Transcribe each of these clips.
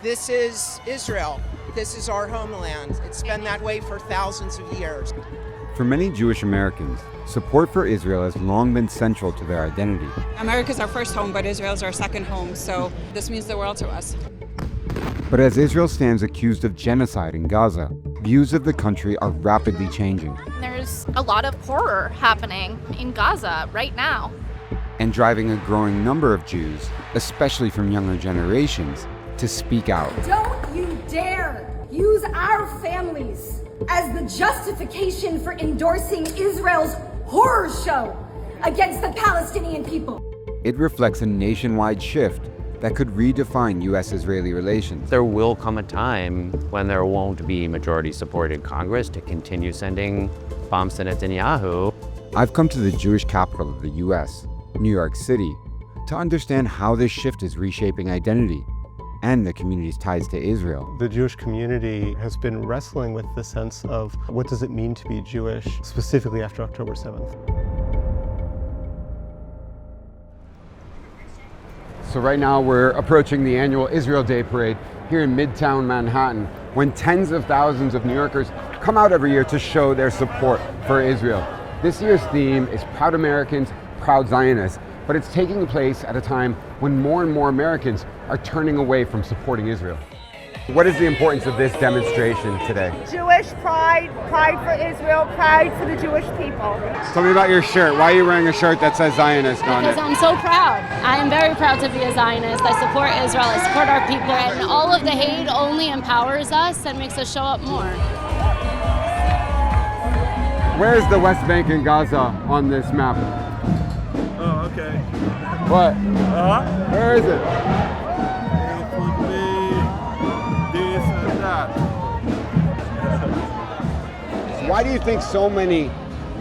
This is Israel. This is our homeland. It's been that way for thousands of years. For many Jewish Americans, support for Israel has long been central to their identity. America's our first home, but Israel's our second home, so this means the world to us. But as Israel stands accused of genocide in Gaza, views of the country are rapidly changing. There's a lot of horror happening in Gaza right now. And driving a growing number of Jews, especially from younger generations, to speak out. Don't you dare use our families as the justification for endorsing Israel's horror show against the Palestinian people. It reflects a nationwide shift that could redefine U.S.-Israeli relations. There will come a time when there won't be majority support in Congress to continue sending bombs to Netanyahu. I've come to the Jewish capital of the U.S., New York City, to understand how this shift is reshaping identity and the community's ties to Israel. The Jewish community has been wrestling with the sense of what does it mean to be Jewish, specifically after October 7th. So right now we're approaching the annual Israel Day Parade here in Midtown Manhattan, when tens of thousands of New Yorkers come out every year to show their support for Israel. This year's theme is Proud Americans, Proud Zionists, but it's taking place at a time when more and more Americans are turning away from supporting Israel. What is the importance of this demonstration today? Jewish pride, pride for Israel, pride for the Jewish people. Tell me about your shirt. Why are you wearing a shirt that says Zionist on it? Because I'm so proud. I am very proud to be a Zionist. I support Israel, I support our people, and all of the hate only empowers us and makes us show up more. Where's the West Bank and Gaza on this map? Oh, okay. What? Where is it? It would be this and that. Why do you think so many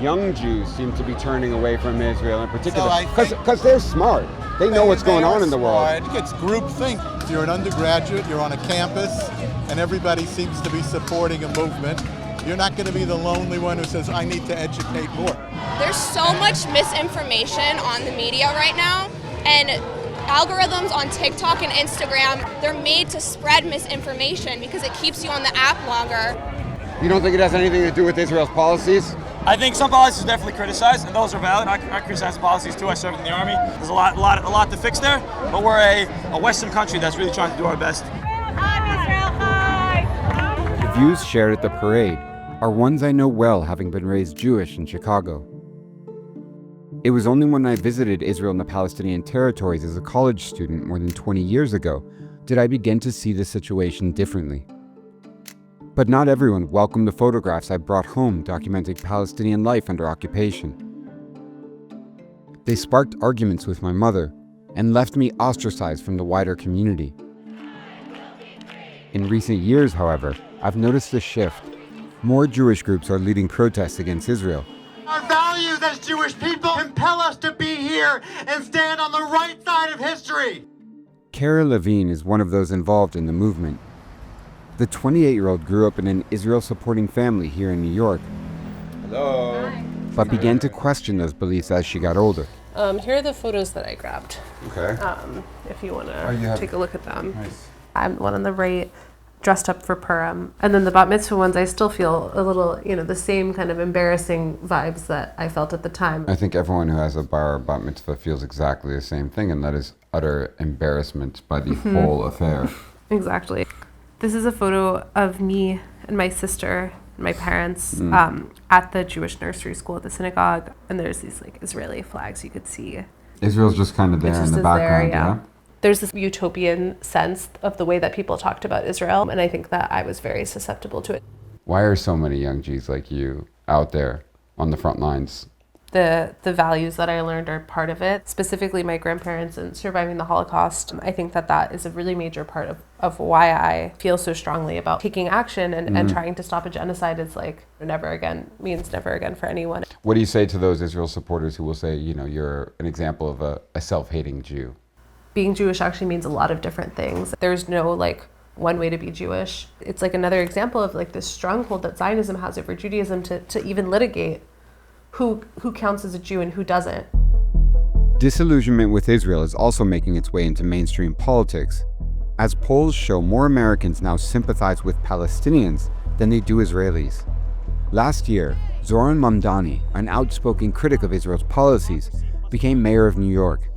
young Jews seem to be turning away from Israel in particular? Because they're smart. They know what's going on in the world. I think it's groupthink. If you're an undergraduate, you're on a campus, and everybody seems to be supporting a movement. You're not going to be the lonely one who says, I need to educate more. There's so much misinformation on the media right now, and algorithms on TikTok and Instagram, they're made to spread misinformation because it keeps you on the app longer. You don't think it has anything to do with Israel's policies? I think some policies are definitely criticized, and those are valid. I criticize the policies too. I served in the Army. There's a lot to fix there, but we're a Western country that's really trying to do our best. Hi, Israel, hi! The views shared at the parade are ones I know well, having been raised Jewish in Chicago. It was only when I visited Israel and the Palestinian territories as a college student more than 20 years ago did I begin to see the situation differently. But not everyone welcomed the photographs I brought home documenting Palestinian life under occupation. They sparked arguments with my mother and left me ostracized from the wider community. In recent years, however, I've noticed a shift. More Jewish groups are leading protests against Israel. Our values as Jewish people compel us to be here and stand on the right side of history. Kara Levine is one of those involved in the movement. The 28-year-old grew up in an Israel-supporting family here in New York. Hello. But began to question those beliefs as she got older. Here are the photos that I grabbed. Okay. If you want to take a look at them. Nice. I'm one on the right, dressed up for Purim. And then the bat mitzvah ones, I still feel a little, the same kind of embarrassing vibes that I felt at the time. I think everyone who has a bar or bat mitzvah feels exactly the same thing, and that is utter embarrassment by the whole affair. Exactly. This is a photo of me and my sister and my parents at the Jewish nursery school at the synagogue. And there's these Israeli flags you could see. Israel's just kind of there in the background, yeah? There's this utopian sense of the way that people talked about Israel, and I think that I was very susceptible to it. Why are so many young Jews like you out there on the front lines? The values that I learned are part of it, specifically my grandparents and surviving the Holocaust. I think that is a really major part of why I feel so strongly about taking action and trying to stop a genocide. Is never again means never again for anyone. What do you say to those Israel supporters who will say, you're an example of a self-hating Jew? Being Jewish actually means a lot of different things. There's no one way to be Jewish. It's another example of this stronghold that Zionism has over Judaism to even litigate who counts as a Jew and who doesn't. Disillusionment with Israel is also making its way into mainstream politics, as polls show more Americans now sympathize with Palestinians than they do Israelis. Last year, Zoran Mamdani, an outspoken critic of Israel's policies, became mayor of New York.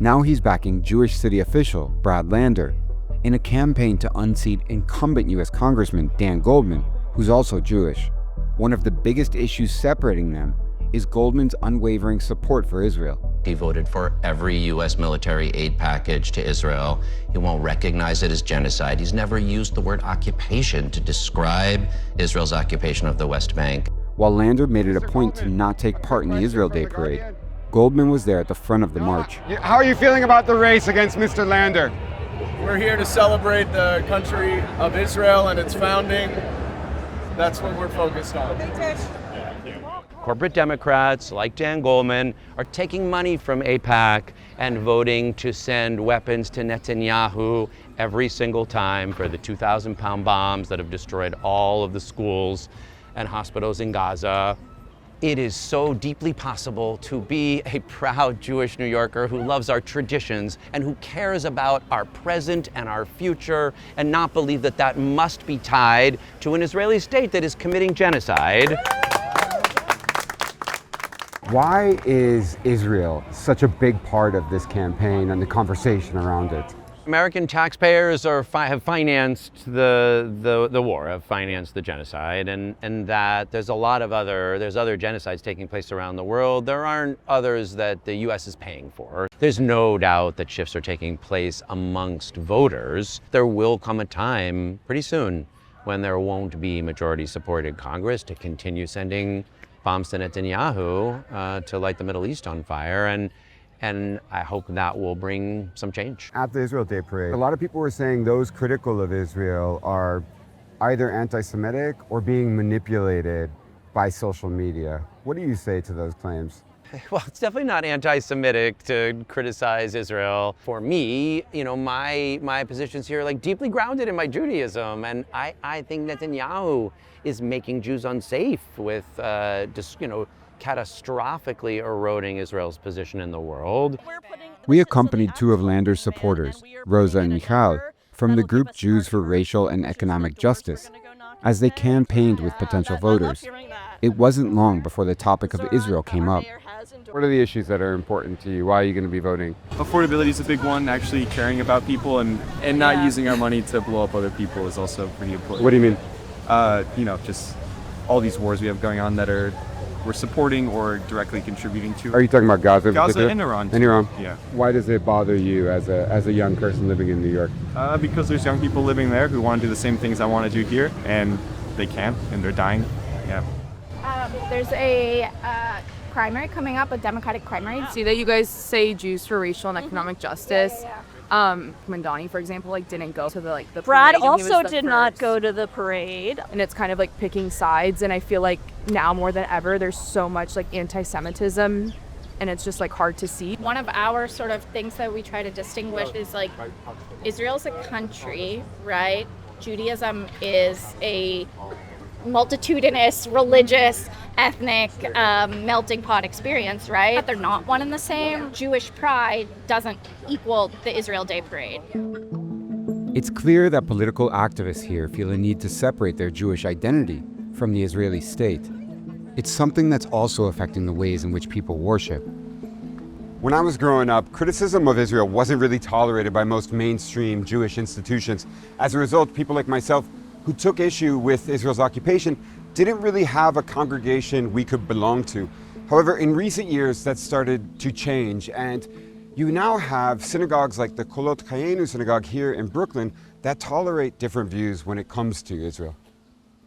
Now he's backing Jewish city official Brad Lander in a campaign to unseat incumbent U.S. Congressman Dan Goldman, who's also Jewish. One of the biggest issues separating them is Goldman's unwavering support for Israel. He voted for every U.S. military aid package to Israel. He won't recognize it as genocide. He's never used the word occupation to describe Israel's occupation of the West Bank. While Lander made it a point to not take part in the Israel Day parade, Goldman was there at the front of the march. How are you feeling about the race against Mr. Lander? We're here to celebrate the country of Israel and its founding. That's what we're focused on. Corporate Democrats like Dan Goldman are taking money from AIPAC and voting to send weapons to Netanyahu every single time for the 2,000-pound bombs that have destroyed all of the schools and hospitals in Gaza. It is so deeply possible to be a proud Jewish New Yorker who loves our traditions and who cares about our present and our future and not believe that that must be tied to an Israeli state that is committing genocide. Why is Israel such a big part of this campaign and the conversation around it? American taxpayers have financed the war, have financed the genocide, and that there's other genocides taking place around the world. There aren't others that the U.S. is paying for. There's no doubt that shifts are taking place amongst voters. There will come a time pretty soon when there won't be majority support in Congress to continue sending bombs to Netanyahu to light the Middle East on fire, and I hope that will bring some change. At the Israel Day parade, a lot of people were saying those critical of Israel are either anti-Semitic or being manipulated by social media. What do you say to those claims? Well, it's definitely not anti-Semitic to criticize Israel. For me, my positions here are like deeply grounded in my Judaism, and I think Netanyahu is making Jews unsafe with catastrophically eroding Israel's position in the world. We accompanied two of Lander's supporters, Rosa and Michal, from the group Jews for Racial and Economic Justice, as they campaigned with potential voters. It wasn't long before the topic of Israel came up. What are the issues that are important to you? Why are you going to be voting? Affordability is a big one. Actually caring about people and not using our money to blow up other people is also pretty important. What do you mean? Just all these wars we have going on that we're supporting or directly contributing to. Are you talking about Gaza? Gaza and Iran. And Iran. Yeah. Why does it bother you as a young person living in New York? Because there's young people living there who want to do the same things I want to do here, and they can't, and they're dying. Yeah. There's a primary coming up, a Democratic primary. See that you guys say Jews for Racial and Economic Justice. Mamdani, for example, didn't go to the Brad parade. also did not go to the parade. And it's kind of like picking sides, and I feel like now more than ever there's so much like anti-Semitism, and it's just like hard to see. One of our sort of things that we try to distinguish is like Israel's a country, right? Judaism is a multitudinous, religious, ethnic melting pot experience, right? But they're not one and the same. Jewish pride doesn't equal the Israel Day Parade. It's clear that political activists here feel a need to separate their Jewish identity from the Israeli state. It's something that's also affecting the ways in which people worship. When I was growing up, criticism of Israel wasn't really tolerated by most mainstream Jewish institutions. As a result, people like myself who took issue with Israel's occupation didn't really have a congregation we could belong to. However, in recent years, that started to change, and you now have synagogues like the Kolot Chayenu synagogue here in Brooklyn that tolerate different views when it comes to Israel.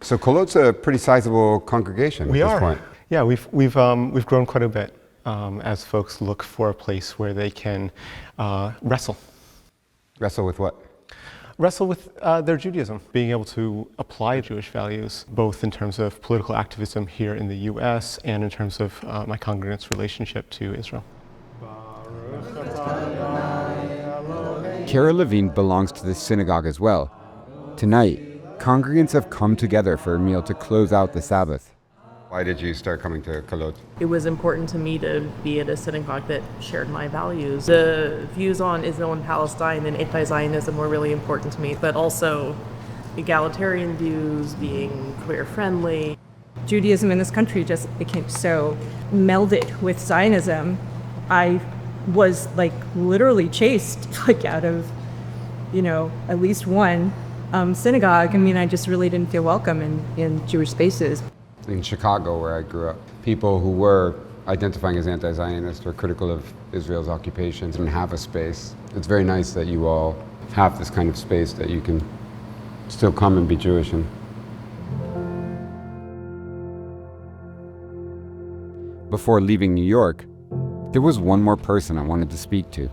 So Kolot's a pretty sizable congregation at this point. Yeah, we've grown quite a bit as folks look for a place where they can wrestle. Wrestle with what? Wrestle with their Judaism, being able to apply Jewish values, both in terms of political activism here in the US and in terms of my congregants' relationship to Israel. Kara Levine belongs to this synagogue as well. Tonight, congregants have come together for a meal to close out the Sabbath. Why did you start coming to Kalot? It was important to me to be at a synagogue that shared my values. The views on Israel and Palestine and anti-Zionism were really important to me, but also egalitarian views, being queer-friendly. Judaism in this country just became so melded with Zionism. I was literally chased out of, at least one synagogue. I mean, I just really didn't feel welcome in Jewish spaces. In Chicago, where I grew up, people who were identifying as anti-Zionist or critical of Israel's occupation didn't have a space. It's very nice that you all have this kind of space that you can still come and be Jewish in. Before leaving New York, there was one more person I wanted to speak to.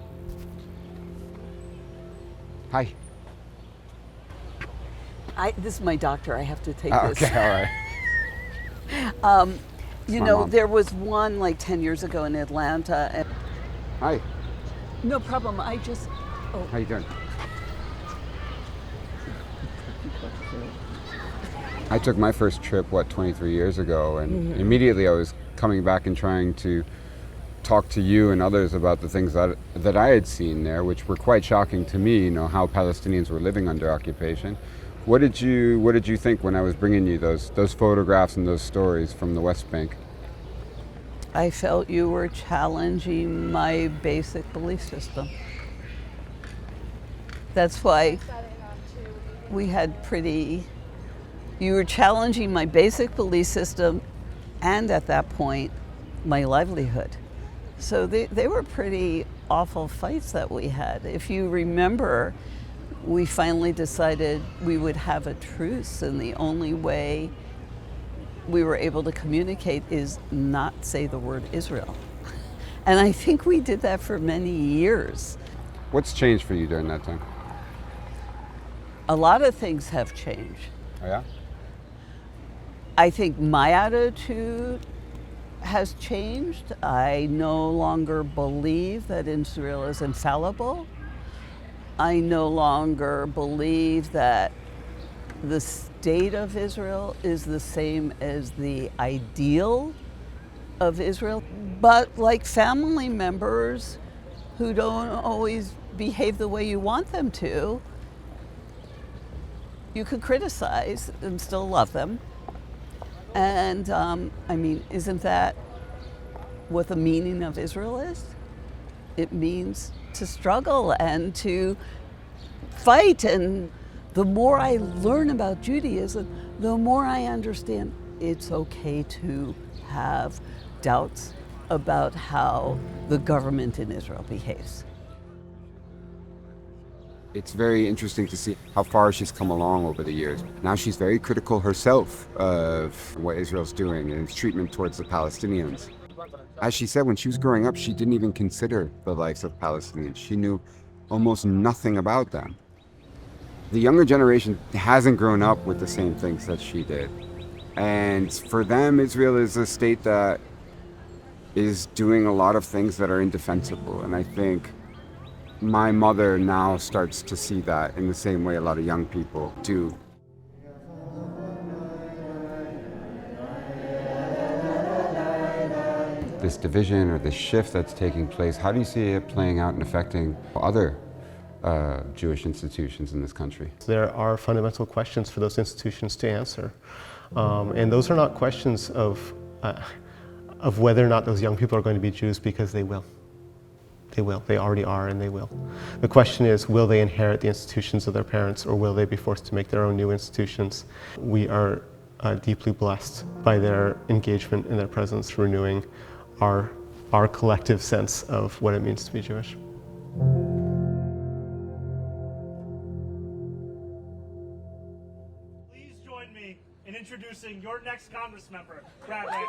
Hi. This is my doctor. I have to take this. Okay, all right. There was one 10 years ago in Atlanta. And Hi. No problem. How you doing? I took my first trip, 23 years ago, and immediately I was coming back and trying to talk to you and others about the things that I had seen there, which were quite shocking to me, how Palestinians were living under occupation. What did you think when I was bringing you those photographs and those stories from the West Bank? I felt you were challenging my basic belief system. That's why you were challenging my basic belief system and at that point, my livelihood. So they were pretty awful fights that we had. If you remember, we finally decided we would have a truce, and the only way we were able to communicate is not say the word Israel. And I think we did that for many years. What's changed for you during that time? A lot of things have changed. Oh yeah? I think my attitude has changed. I no longer believe that Israel is infallible. I no longer believe that the state of Israel is the same as the ideal of Israel. But like family members who don't always behave the way you want them to, you could criticize and still love them. And isn't that what the meaning of Israel is? It means to struggle and to fight. And the more I learn about Judaism, the more I understand it's okay to have doubts about how the government in Israel behaves. It's very interesting to see how far she's come along over the years. Now she's very critical herself of what Israel's doing and its treatment towards the Palestinians. As she said, when she was growing up, she didn't even consider the lives of Palestinians. She knew almost nothing about them. The younger generation hasn't grown up with the same things that she did. And for them, Israel is a state that is doing a lot of things that are indefensible. And I think my mother now starts to see that in the same way a lot of young people do. This division or this shift that's taking place, how do you see it playing out and affecting other Jewish institutions in this country? There are fundamental questions for those institutions to answer. And those are not questions of whether or not those young people are going to be Jews, because they will. They will. They already are, and they will. The question is, will they inherit the institutions of their parents, or will they be forced to make their own new institutions? We are deeply blessed by their engagement and their presence, renewing our collective sense of what it means to be Jewish. Please join me in introducing your next Congress member, Brad Lander.